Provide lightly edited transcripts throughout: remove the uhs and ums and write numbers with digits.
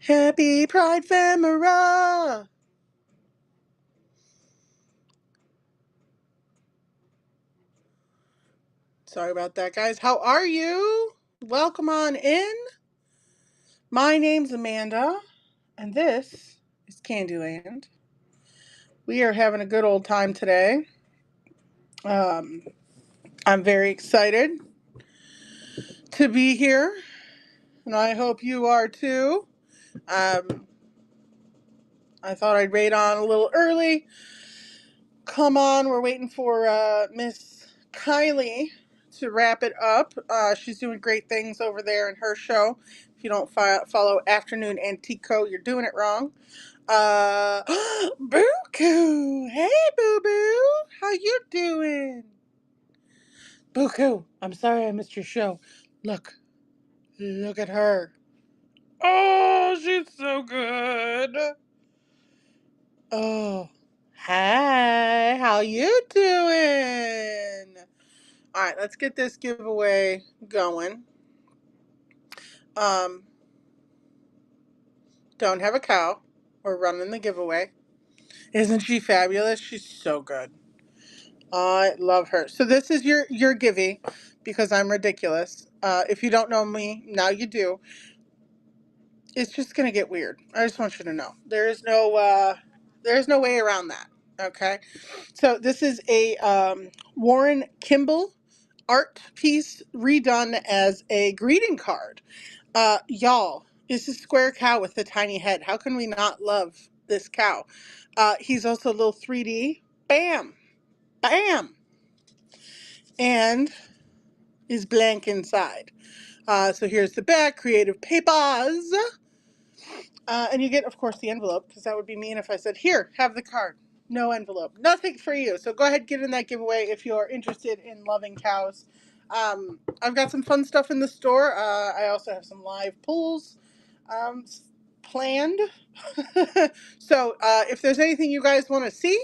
Happy Pridephemera! Sorry about that, guys. How are you? Welcome on in. My name's Amanda, and this is Candyland. We are having a good old time today. Um, I'm very excited to be here, and I hope you are too. Um, I thought I'd raid on a little early. Come on, we're waiting for Miss Kylie to wrap it up. She's doing great things over there in her show. If you don't follow Afternoon Antico, you're doing it wrong. Buku! Hey, Boo Boo! How you doing? Buku, I'm sorry I missed your show. Look at her. Oh, she's so good. Oh, hi, how you doing? All right, let's get this giveaway going. Um, don't have a cow. We're running the giveaway. Isn't she fabulous? She's so good. I love her. So this is your givey because I'm ridiculous. If you don't know me, now you do. It's just gonna get weird. I just want you to know. There's no way around that. Okay. So this is a Warren Kimball art piece redone as a greeting card. Y'all, this is Square Cow with the tiny head. How can we not love this cow? He's also a little 3D. Bam! Bam! And is blank inside. So here's the back, creative papers. And you get, of course, the envelope, because that would be mean if I said, here, have the card. No envelope. Nothing for you. So go ahead, get in that giveaway if you're interested in loving cows. I've got some fun stuff in the store. I also have some live pulls planned. So if there's anything you guys want to see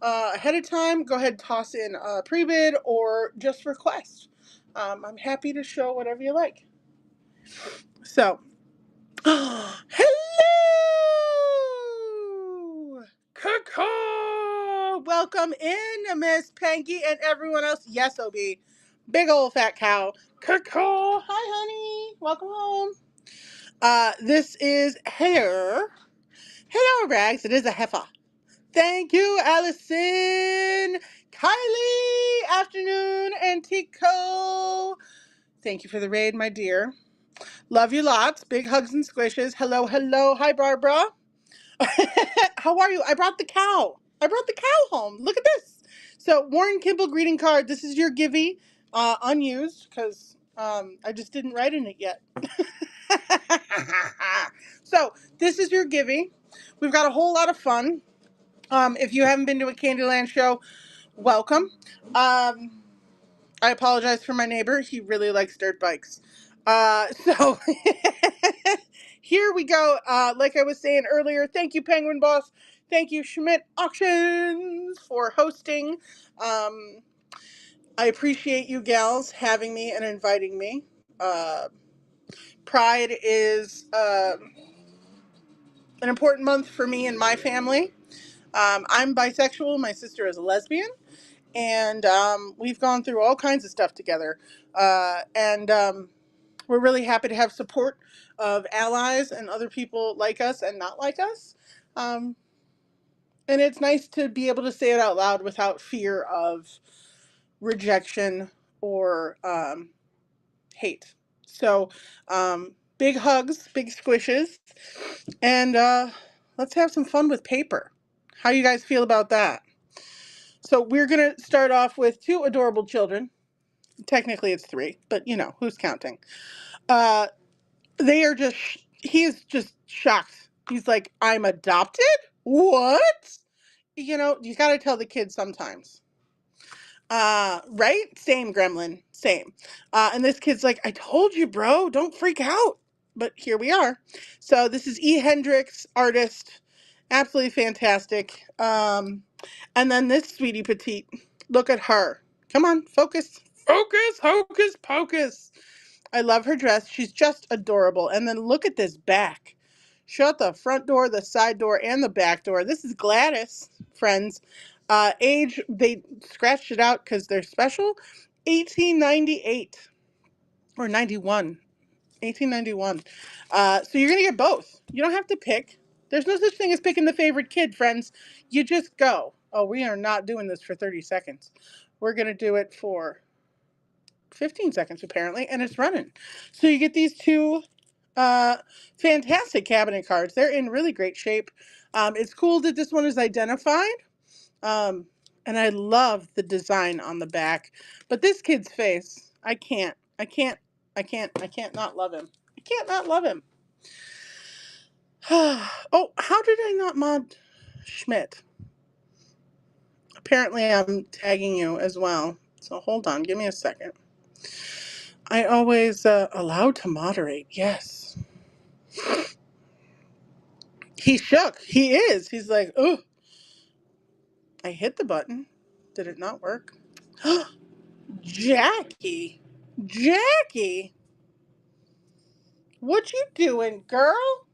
ahead of time, go ahead, toss in a pre-bid or just request. I'm happy to show whatever you like. So, hello! Caw. Welcome in, Miss Panky and everyone else. Yes, OB. Big old fat cow. Caw. Hi, honey. Welcome home. This is hair. Hello, Rags. It is a heifer. Thank you, Allison. Kylie. Afternoon, Antico. Thank you for the raid, my dear. Love you lots. Big hugs and squishes. Hello, hello. Hi, Barbara. How are you? I brought the cow. I brought the cow home. Look at this. So, Warren Kimball greeting card. This is your givey, unused, because I just didn't write in it yet. So, this is your givey. We've got a whole lot of fun. If you haven't been to a Candyland show, welcome. I apologize for my neighbor. He really likes dirt bikes. So here we go. Like I was saying earlier, thank you, Penguin Boss. Thank you, Schmidt Auctions, for hosting. I appreciate you gals having me and inviting me. Pride is an important month for me and my family. I'm bisexual. My sister is a lesbian. And we've gone through all kinds of stuff together. And we're really happy to have support of allies and other people like us and not like us. And it's nice to be able to say it out loud without fear of rejection or hate. So big hugs, big squishes, and let's have some fun with paper. How you guys feel about that? So we're going to start off with two adorable children. Technically it's three, but you know, who's counting? They are just, he is just shocked. He's like, I'm adopted? What? You know, you got to tell the kids sometimes. Right? Same, Gremlin. Same. And this kid's like, I told you, bro, don't freak out. But here we are. So this is E. Hendricks, artist. Absolutely fantastic. And then this sweetie petite. Look at her. Come on, focus. Focus, hocus pocus. I love her dress. She's just adorable. And then look at this back. Shut the front door, the side door, and the back door. This is Gladys, friends. Age, they scratched it out because they're special. 1898 or 91. 1891. So you're going to get both. You don't have to pick. There's no such thing as picking the favorite kid, friends. You just go. Oh, we are not doing this for 30 seconds. We're going to do it for 15 seconds, apparently, and it's running. So you get these two fantastic cabinet cards. They're in really great shape. It's cool that this one is identified. Um, and I love the design on the back. But this kid's face, I can't not love him. I can't not love him. Oh, how did I not mod Schmidt? Apparently I'm tagging you as well. So hold on, give me a second. I always allowed to moderate, yes. He shook. He is. He's like, oh, I hit the button. Did it not work? Jackie. Jackie. What you doing, girl?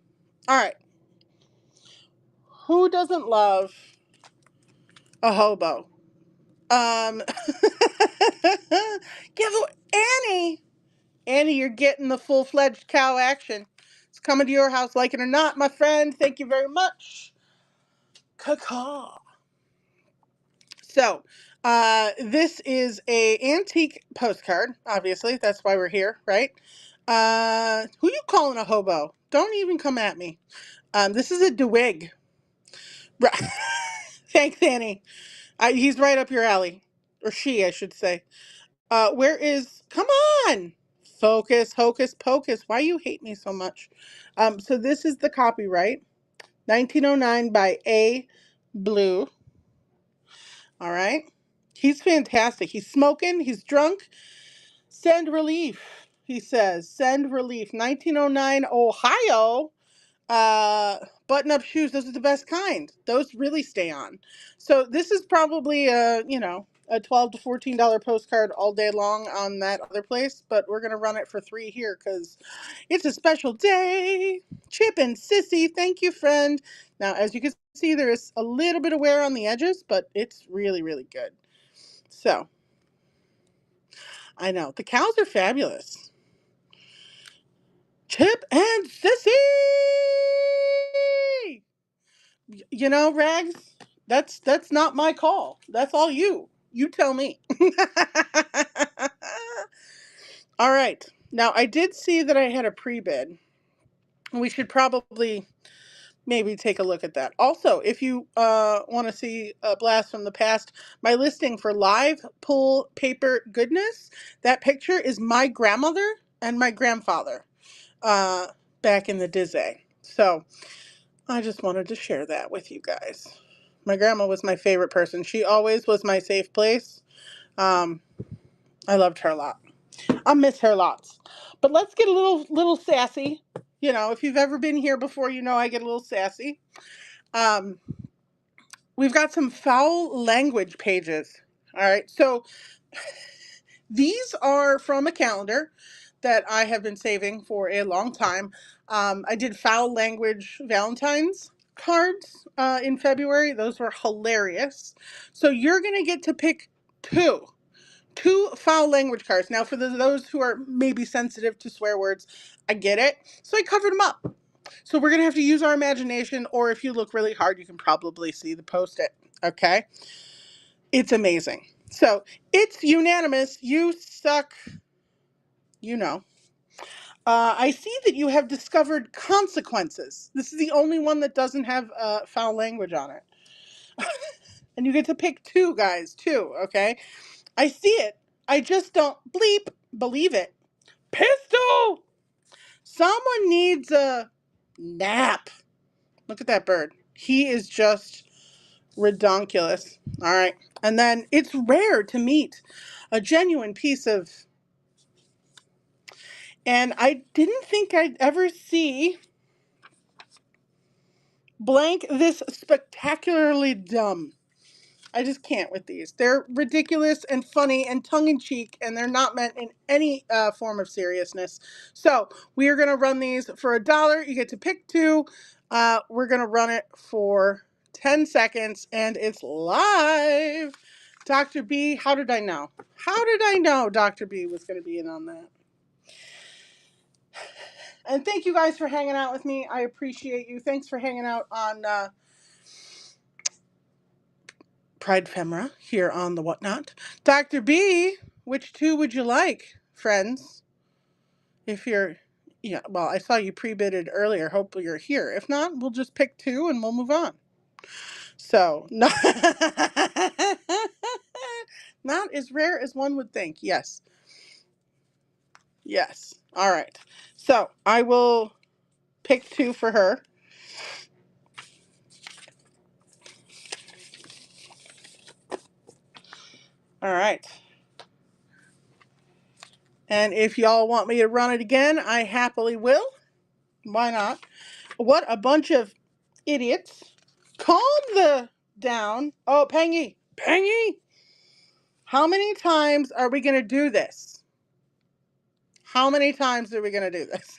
All right. Who doesn't love a hobo? Um, give Annie. Annie, you're getting the full-fledged cow action. It's coming to your house, like it or not, my friend. Thank you very much. Caw. So, this is a antique postcard. Obviously, that's why we're here, right? Who you calling a hobo? Don't even come at me. This is a Dewig. Thanks, Annie. He's right up your alley, or she, I should say. Where is? Come on, focus, hocus pocus. Why you hate me so much? So this is the copyright, 1909 by A. Blue. All right. He's fantastic. He's smoking. He's drunk. Send relief. He says, send relief. 1909 Ohio. Button-up shoes. Those are the best kind. Those really stay on. So this is probably a $12 to $14 postcard all day long on that other place, but we're gonna run it for $3 here because it's a special day. Chip and Sissy, thank you, friend. Now, as you can see, there is a little bit of wear on the edges, but it's really, really good. So, I know the cows are fabulous. Chip and Sissy. You know, Rags, that's not my call. That's all you. You tell me. All right. Now, I did see that I had a pre-bid. We should probably maybe take a look at that. Also, if you want to see a blast from the past, my listing for live pull paper goodness, that picture is my grandmother and my grandfather uh, back in the Dizzy. So I just wanted to share that with you guys. My grandma was my favorite person. She always was my safe place. Um, I loved her a lot. I'll miss her lots. But let's get a little sassy. You know, if you've ever been here before, you know I get a little sassy. Um, we've got some foul language pages. All right. So these are from a calendar that I have been saving for a long time. I did foul language Valentine's cards in February. Those were hilarious. So you're going to get to pick two foul language cards. Now, for those who are maybe sensitive to swear words, I get it. So I covered them up. So we're going to have to use our imagination, or if you look really hard, you can probably see the post-it. Okay? It's amazing. So it's unanimous. You suck. You know. I see that you have discovered consequences. This is the only one that doesn't have foul language on it. And you get to pick two, guys, two, okay? I see it. I just don't believe it. Pistol! Someone needs a nap. Look at that bird. He is just redonkulous. All right. And then it's rare to meet a genuine piece of... And I didn't think I'd ever see blank this spectacularly dumb. I just can't with these. They're ridiculous and funny and tongue-in-cheek, and they're not meant in any form of seriousness. So we are going to run these for $1. You get to pick two. We're going to run it for 10 seconds, and it's live. Dr. B, how did I know? How did I know Dr. B was going to be in on that? And thank you guys for hanging out with me. I appreciate you. Thanks for hanging out on Pridephemera here on the Whatnot. Dr. B, which two would you like, friends? If you're, yeah, well, I saw you pre-bidded earlier. Hopefully you're here. If not, we'll just pick two and we'll move on. So, not, not as rare as one would think. Yes. Yes. All right. So, I will pick two for her. All right. And if y'all want me to run it again, I happily will. Why not? What a bunch of idiots. Calm the down. Oh, Pengy. Pengy! How many times are we going to do this? How many times are we going to do this?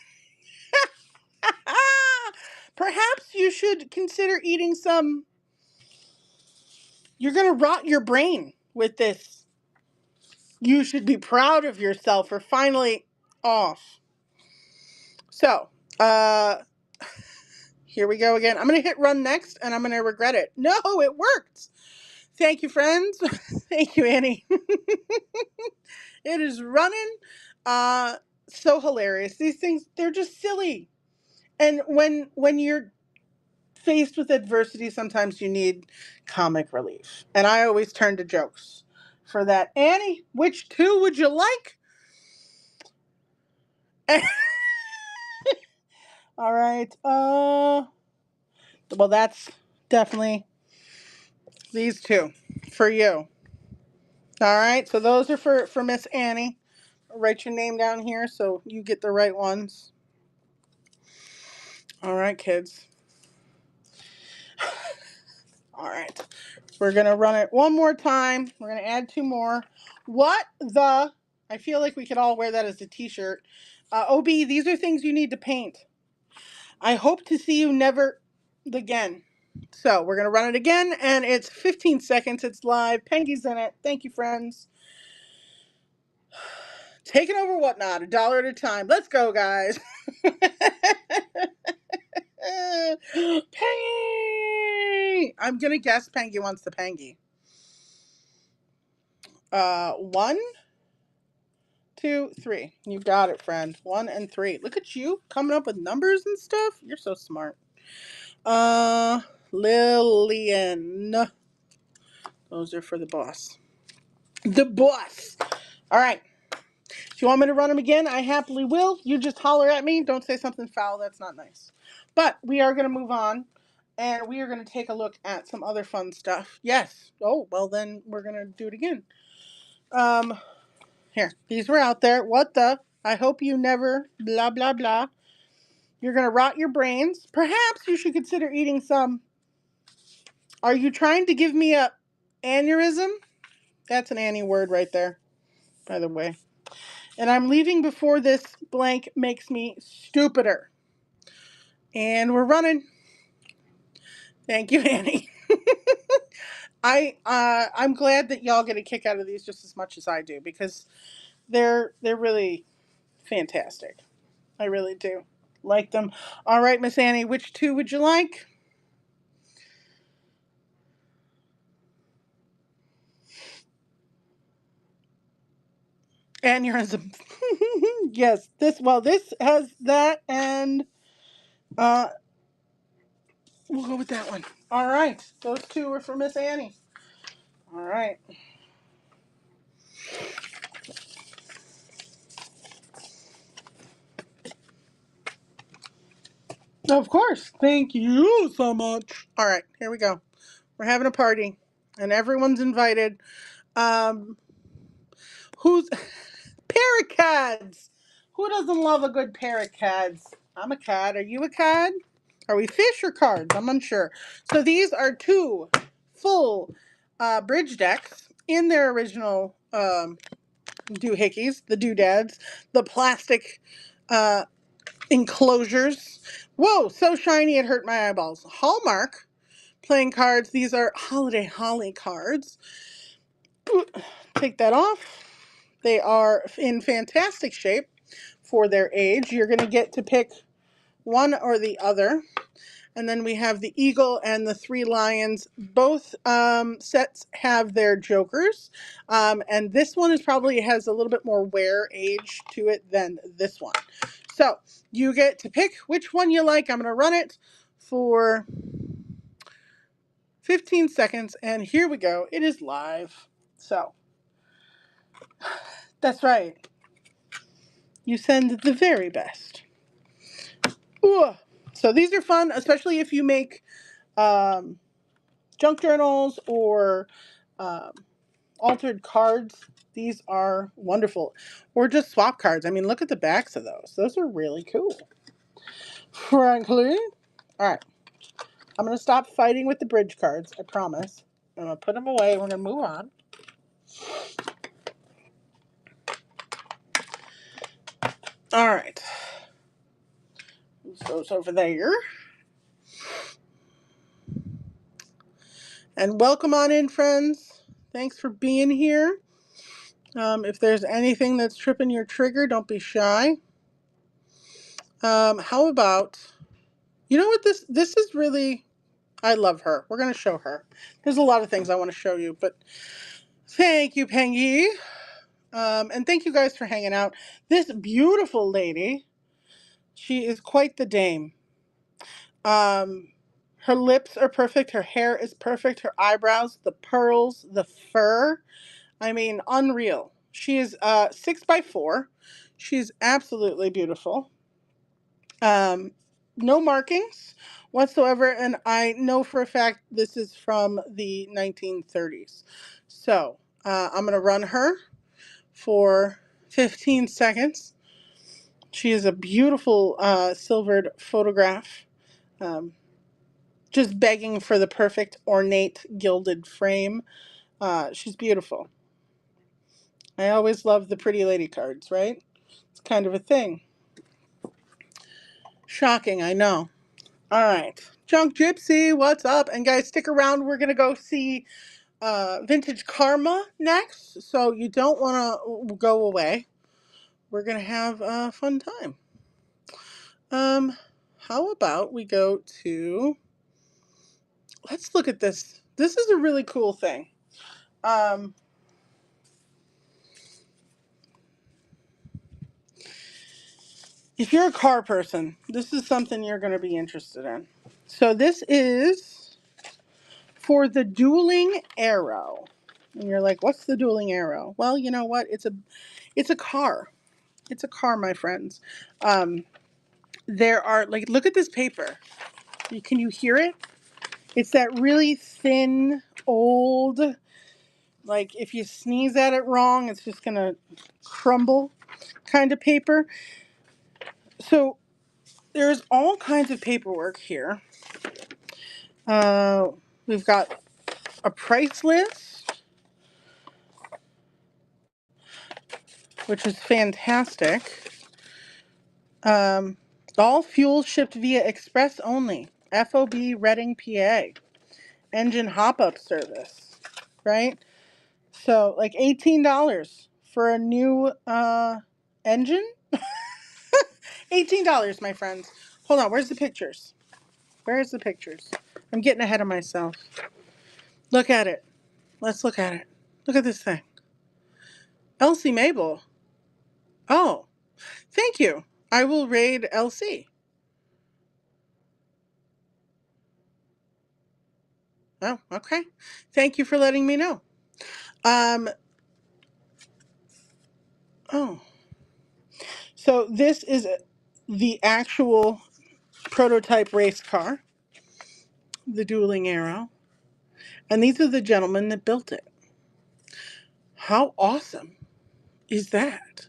Perhaps you should consider eating some. You're going to rot your brain with this. You should be proud of yourself for finally off. So, here we go again. I'm going to hit run next, and I'm going to regret it. No, it worked. Thank you, friends. Thank you, Annie. It is running. So hilarious. These things, they're just silly. And when you're faced with adversity, sometimes you need comic relief. And I always turn to jokes for that. Annie, which two would you like? All right. Well, that's definitely these two for you. All right. So those are for Miss Annie. Write your name down here so you get the right ones. All right, kids. All right. We're going to run it one more time. We're going to add two more. What the? I feel like we could all wear that as a t-shirt. OB, these are things you need to paint. I hope to see you never again. So we're going to run it again, and it's 15 seconds. It's live. Pengy's in it. Thank you, friends. Taking over Whatnot, $1 at a time. Let's go, guys. Pengy! I'm going to guess Pengy wants the Pengy. 1, 2, 3. You got it, friend. 1 and 3. Look at you coming up with numbers and stuff. You're so smart. Lillian. Those are for the boss. The boss. All right. If you want me to run them again, I happily will. You just holler at me. Don't say something foul. That's not nice. But we are going to move on, and we are going to take a look at some other fun stuff. Yes. Oh, well, then we're going to do it again. Here. These were out there. What the? I hope you never blah, blah, blah. You're going to rot your brains. Perhaps you should consider eating some. Are you trying to give me a aneurysm? That's an Annie word right there, by the way. And I'm leaving before this blank makes me stupider. And we're running. Thank you, Annie. I'm glad that y'all get a kick out of these just as much as I do, because they're really fantastic. I really do like them. All right, Miss Annie, which two would you like? Aneurysm. Yes, this has that, and we'll go with that one. All right, those two are for Miss Annie. All right. Of course. Thank you so much. All right, here we go. We're having a party, and everyone's invited. Who's paracads? Who doesn't love a good paracads? I'm a cad. Are you a cad? Are we fish or cards? I'm unsure. So these are two full bridge decks in their original doohickeys, the doodads, the plastic uh, enclosures. Whoa, so shiny it hurt my eyeballs. Hallmark playing cards. These are Holiday Holly cards. Take that off. They are in fantastic shape for their age. You're going to get to pick one or the other. And then we have the eagle and the three lions. Both sets have their jokers. And this one is probably has a little bit more wear age to it than this one. So you get to pick which one you like. I'm going to run it for 15 seconds. And here we go. It is live. So that's right. You send the very best. Ooh. So these are fun, especially if you make junk journals or um, altered cards. These are wonderful. Or just swap cards. I mean, look at the backs of those. Those are really cool. Frankly. All right. I'm going to stop fighting with the bridge cards. I promise. I'm going to put them away. We're going to move on. All right. Move those over there. And welcome on in, friends. Thanks for being here. If there's anything that's tripping your trigger, don't be shy. How about, you know what, this is really, I love her. We're going to show her. There's a lot of things I want to show you, but thank you, Pengy. And thank you guys for hanging out. This beautiful lady, she is quite the dame. Her lips are perfect. Her hair is perfect. Her eyebrows, the pearls, the fur. I mean, unreal. She is 6x4. She's absolutely beautiful. No markings whatsoever, and I know for a fact this is from the 1930s. So I'm going to run her for 15 seconds. She is a beautiful silvered photograph, just begging for the perfect ornate gilded frame. She's beautiful. I always love the pretty lady cards, right? It's kind of a thing. Shocking, I know. All right. Junk Gypsy, what's up? And guys, stick around. We're going to go see Vintage Karma next. So you don't want to go away. We're going to have a fun time. How about we go to, let's look at this. This is a really cool thing. If you're a car person, this is something you're going to be interested in. So this is for the dueling arrow. And you're like, what's the dueling arrow? Well, you know what? It's a car. It's a car, my friends. There are, like, look at this paper. Can you hear it? It's that really thin, old, like if you sneeze at it wrong, it's just going to crumble kind of paper. So there's all kinds of paperwork here. We've got a price list, which is fantastic. All fuel shipped via express only. FOB Reading, PA. Engine hop-up service, right? So like $18 for a new engine. $18, my friends. Hold on, where's the pictures? Where's the pictures? I'm getting ahead of myself. Look at it. Let's look at it. Look at this thing. Elsie Mabel. Oh, thank you. I will raid Elsie. Oh, okay. Thank you for letting me know. Oh. So this is the actual prototype race car, the dueling arrow. And these are the gentlemen that built it. How awesome is that?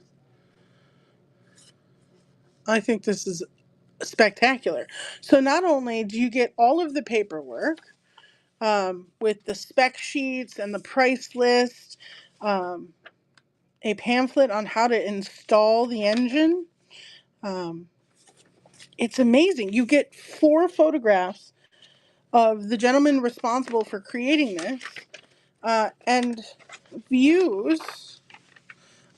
I think this is spectacular. So not only do you get all of the paperwork, with the spec sheets and the price list, um, a pamphlet on how to install the engine. Um, it's amazing. You get 4 photographs of the gentleman responsible for creating this, and views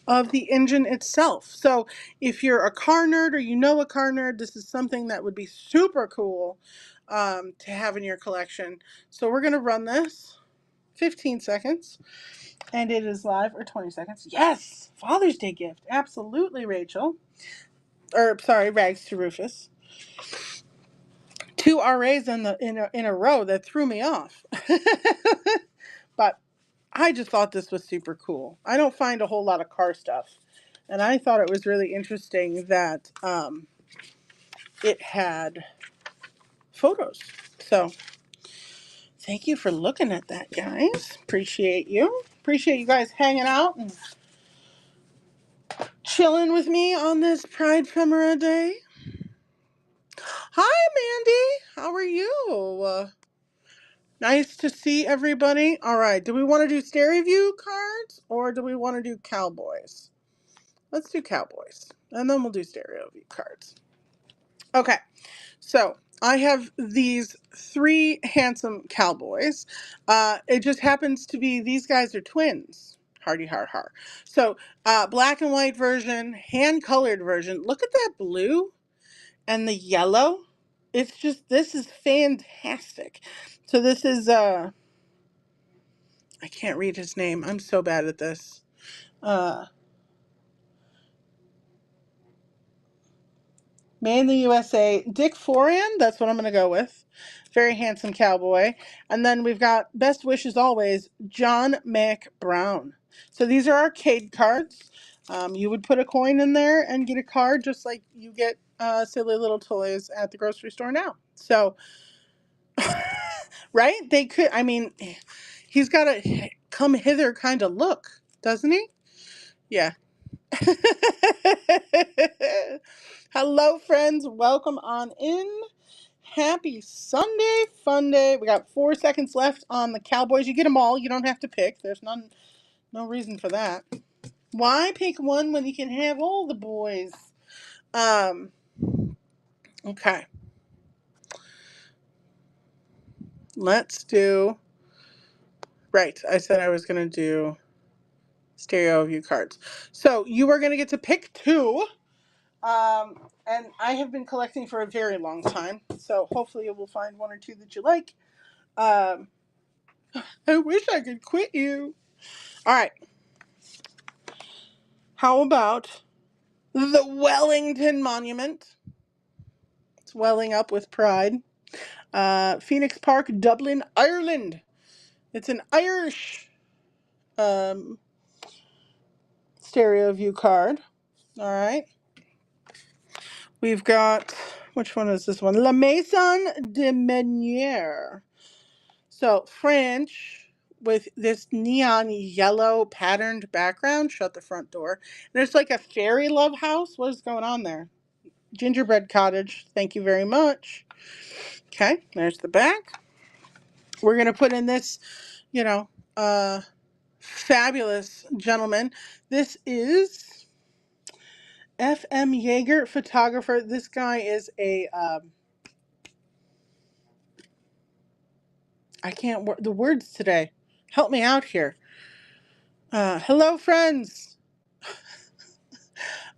of the engine itself. So if you're a car nerd or you know a car nerd, this is something that would be super cool to have in your collection. So we're going to run this 15 seconds, and it is live, or 20 seconds. Yes, Father's Day gift. Absolutely, Rachel. Or sorry, Rags to Rufus. 2 RAs in a row that threw me off. But I just thought this was super cool. I don't find a whole lot of car stuff, and I thought it was really interesting that it had photos. So thank you for looking at that, guys. Appreciate you. Appreciate you guys hanging out and chilling with me on this Pridephemera day. Hi, Mandy. How are you? Nice to see everybody. All right. Do we want to do stereo view cards or do we want to do cowboys? Let's do cowboys, and then we'll do stereo view cards. Okay. So I have these 3 handsome cowboys. It just happens to be these guys are twins. Hardy har har. So black and white version, hand colored version. Look at that blue and the yellow. It's just, this is fantastic. So this is I can't read his name. I'm so bad at this. Made in the USA. Dick Foran, that's what I'm going to go with. Very handsome cowboy. And then we've got, best wishes always, John McBrown. So these are arcade cards. You would put a coin in there and get a card just like you get silly little toys at the grocery store now. So, right? They could, I mean, he's got a come hither kind of look, doesn't he? Yeah. Hello, friends. Welcome on in. Happy Sunday, fun day. We got 4 seconds left on the Cowboys. You get them all. You don't have to pick. There's no reason for that. Why pick one when you can have all the boys? Okay. Let's do. Right. I said I was going to do stereo view cards. So you are going to get to pick 2. And I have been collecting for a very long time, so hopefully you will find 1 or 2 that you like. I wish I could quit you. All right. How about the Wellington Monument? It's welling up with pride. Phoenix Park, Dublin, Ireland. It's an Irish stereo view card. All right. We've got, which one is this one? La Maison de Meniere. So French with this neon yellow patterned background. Shut the front door. There's like a fairy love house. What is going on there? Gingerbread cottage. Thank you very much. Okay, there's the back. We're going to put in this, you know, fabulous gentleman. This is F.M. Yeager, photographer. This guy is a, I can't, the words today. Help me out here. Hello, friends.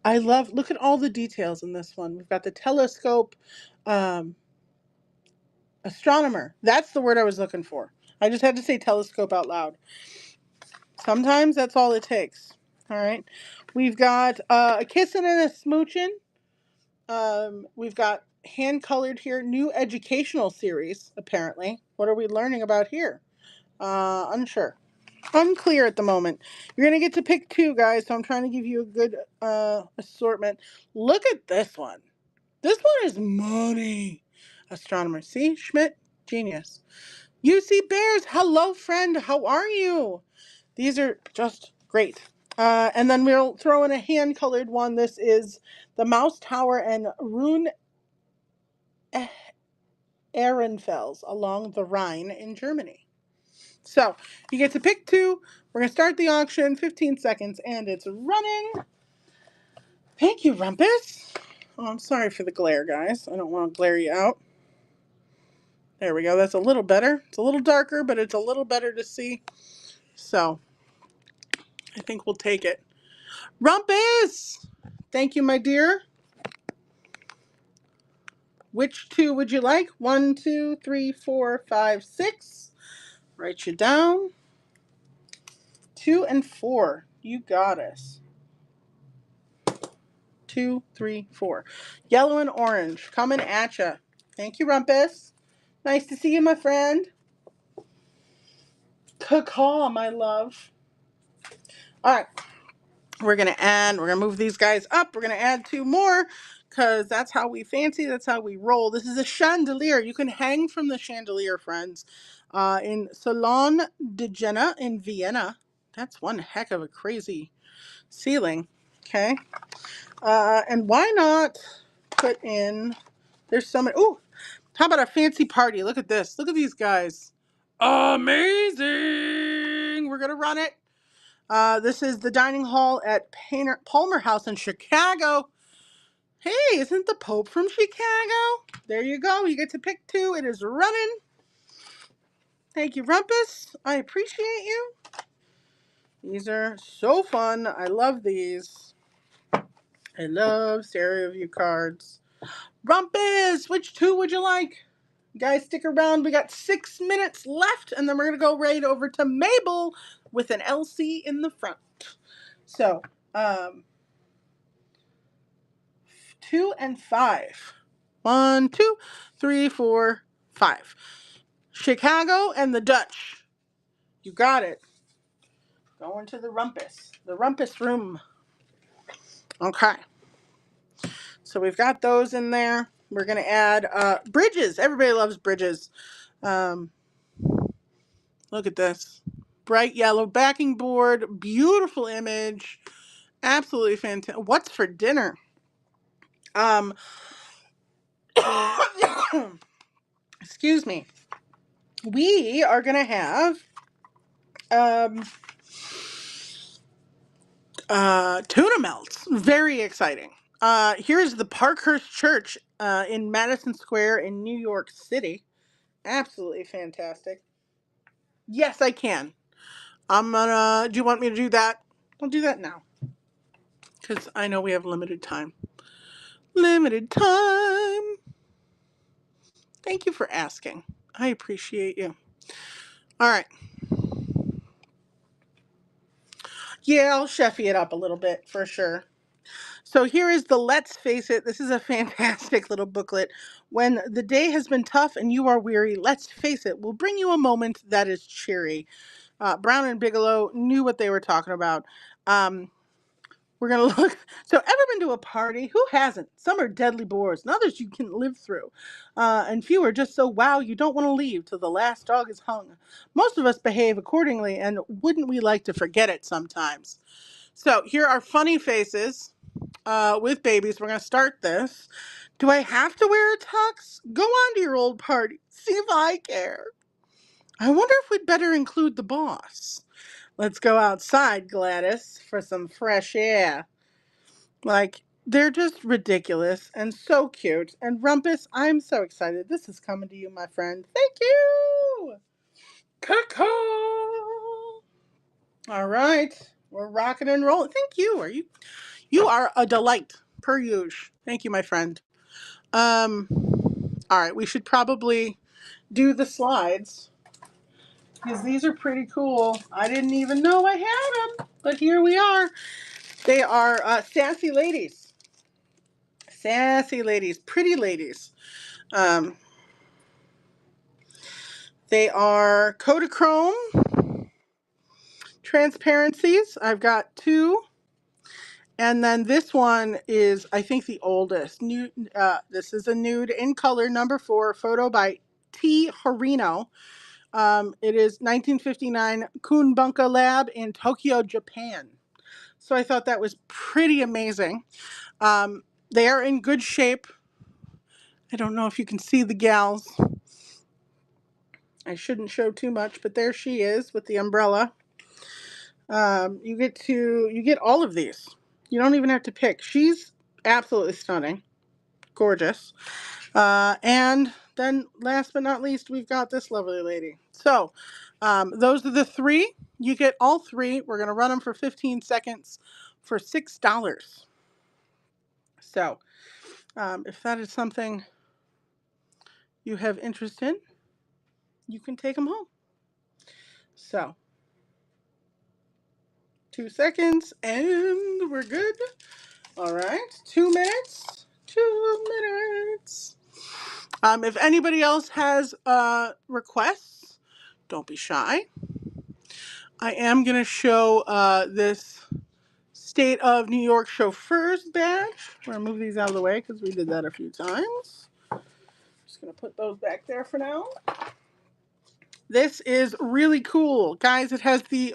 I love, look at all the details in this one. We've got the telescope, um, astronomer. That's the word I was looking for. I just had to say telescope out loud. Sometimes that's all it takes. All right. We've got a kissing and a smooching. We've got hand colored here, new educational series, apparently. What are we learning about here? Unsure. Unclear at the moment. You're going to get to pick 2, guys, so I'm trying to give you a good assortment. Look at this one. This one is money. Astronomer. See? Schmidt? Genius. UC Bears. Hello, friend. How are you? These are just great. And then we'll throw in a hand-colored one. This is the Mouse Tower and Rune Ehrenfels along the Rhine in Germany. So you get to pick two. We're going to start the auction, 15 seconds, and it's running. Thank you, Rumpus. Oh, I'm sorry for the glare, guys. I don't want to glare you out. There we go. That's a little better. It's a little darker, but it's a little better to see. So I think we'll take it. Rumpus! Thank you, my dear. Which two would you like? 1, 2, 3, 4, 5, 6. Write you down. 2 and 4. You got us. 2, 3, 4. Yellow and orange coming at ya. Thank you, Rumpus. Nice to see you, my friend. Caw, my love. All right. We're going to move these guys up. We're going to add 2 more because that's how we fancy. That's how we roll. This is a chandelier. You can hang from the chandelier, friends, in Salon de Jena in Vienna. That's one heck of a crazy ceiling. Okay. And why not put in, there's so many. Ooh, how about a fancy party? Look at this. Look at these guys. Amazing. We're going to run it. This is the dining hall at Palmer House in Chicago. Hey, isn't the Pope from Chicago? There you go. You get to pick 2. It is running. Thank you, Rumpus. I appreciate you. These are so fun. I love these. I love stereo view cards. Rumpus, which 2 would you like? Guys, stick around. We got 6 minutes left, and then we're going to go right over to Mabel with an LC in the front. So, 2 and 5. 1, 2, 3, 4, 5. Chicago and the Dutch. You got it. Going to the Rumpus room. Okay. So we've got those in there. We're going to add bridges. Everybody loves bridges. Look at this. Bright yellow backing board. Beautiful image. Absolutely fantastic. What's for dinner? Excuse me. We are going to have tuna melts. Very exciting. Here's the Parkhurst Church in Madison Square in New York City. Absolutely fantastic. Yes, I can. Do you want me to do that? I'll do that now. Because I know we have limited time. Limited time. Thank you for asking. I appreciate you. All right. Yeah, I'll chefy it up a little bit for sure. So here is the Let's Face It. This is a fantastic little booklet. When the day has been tough and you are weary, let's face it, will bring you a moment that is cheery. Brown and Bigelow knew what they were talking about. We're going to look. So ever been to a party? Who hasn't? Some are deadly bores and others you can live through. And few are just so wow you don't want to leave till the last dog is hung. Most of us behave accordingly, and wouldn't we like to forget it sometimes? So here are funny faces with babies. We're going to start this. Do I have to wear a tux? Go on to your old party. See if I care. I wonder if we'd better include the boss. Let's go outside, Gladys, for some fresh air. Like, they're just ridiculous and so cute. And Rumpus, I'm so excited. This is coming to you, my friend. Thank you. Caw. All right. We're rocking and rolling. Thank you. You are a delight, per usual. Thank you, my friend. All right, we should probably do the slides because these are pretty cool. I didn't even know I had them, but here we are. They are sassy ladies. Sassy ladies, pretty ladies. They are Kodachrome transparencies. I've got 2. And then this one is, I think, the oldest. This is a nude in color, number 4, photo by T. Horino. It is 1959 Kunbunka Lab in Tokyo, Japan. So I thought that was pretty amazing. They are in good shape. I don't know if you can see the gals. I shouldn't show too much, but there she is with the umbrella. You get all of these. You don't even have to pick. She's absolutely stunning, gorgeous. And then last but not least, we've got this lovely lady. So those are the three. You get all three. We're going to run them for 15 seconds for $6. So if that is something you have interest in, you can take them home. So 2 seconds and we're good. All right, 2 minutes. 2 minutes. If anybody else has requests, don't be shy. I am going to show this State of New York Chauffeurs badge. We're going to move these out of the way because we did that a few times. Just going to put those back there for now. This is really cool. Guys, it has the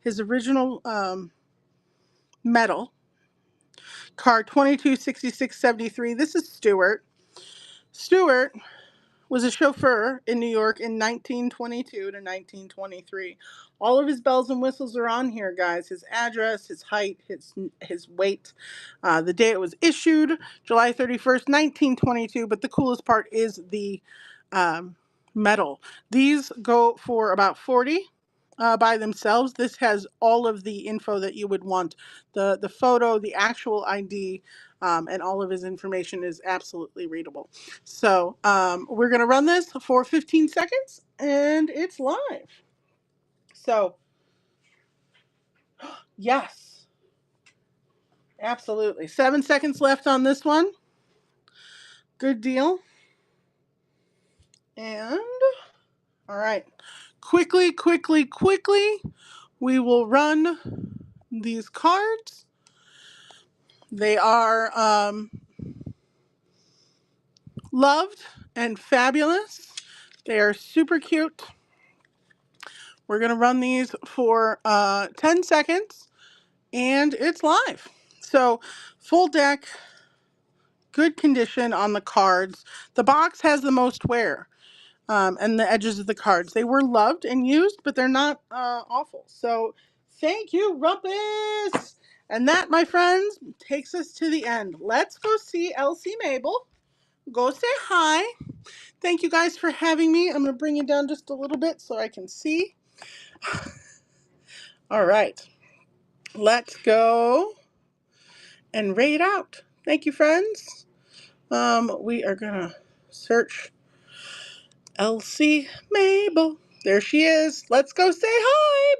his original medal. Car 226673. This is Stuart. Stuart was a chauffeur in New York in 1922 to 1923. All of his bells and whistles are on here, guys. His address, his height, his weight, the day it was issued, July 31st, 1922. But the coolest part is the medal. These go for about $40 by themselves. This has all of the info that you would want. The photo, the actual ID, and all of his information is absolutely readable. So we're going to run this for 15 seconds, and it's live. So, yes, absolutely. 7 seconds left on this one. Good deal. And, all right. Quickly, we will run these cards. They are loved and fabulous. They are super cute. We're going to run these for 10 seconds, and it's live. So, full deck, good condition on the cards. The box has the most wear, and the edges of the cards. They were loved and used, but they're not awful. So, thank you, Rumpus! And that, my friends, takes us to the end. Let's go see Elsie Mabel. Go say hi. Thank you guys for having me. I'm going to bring you down just a little bit so I can see. All right. Let's go and raid out. Thank you, friends. We are going to search Elsie Mabel. There she is. Let's go say hi.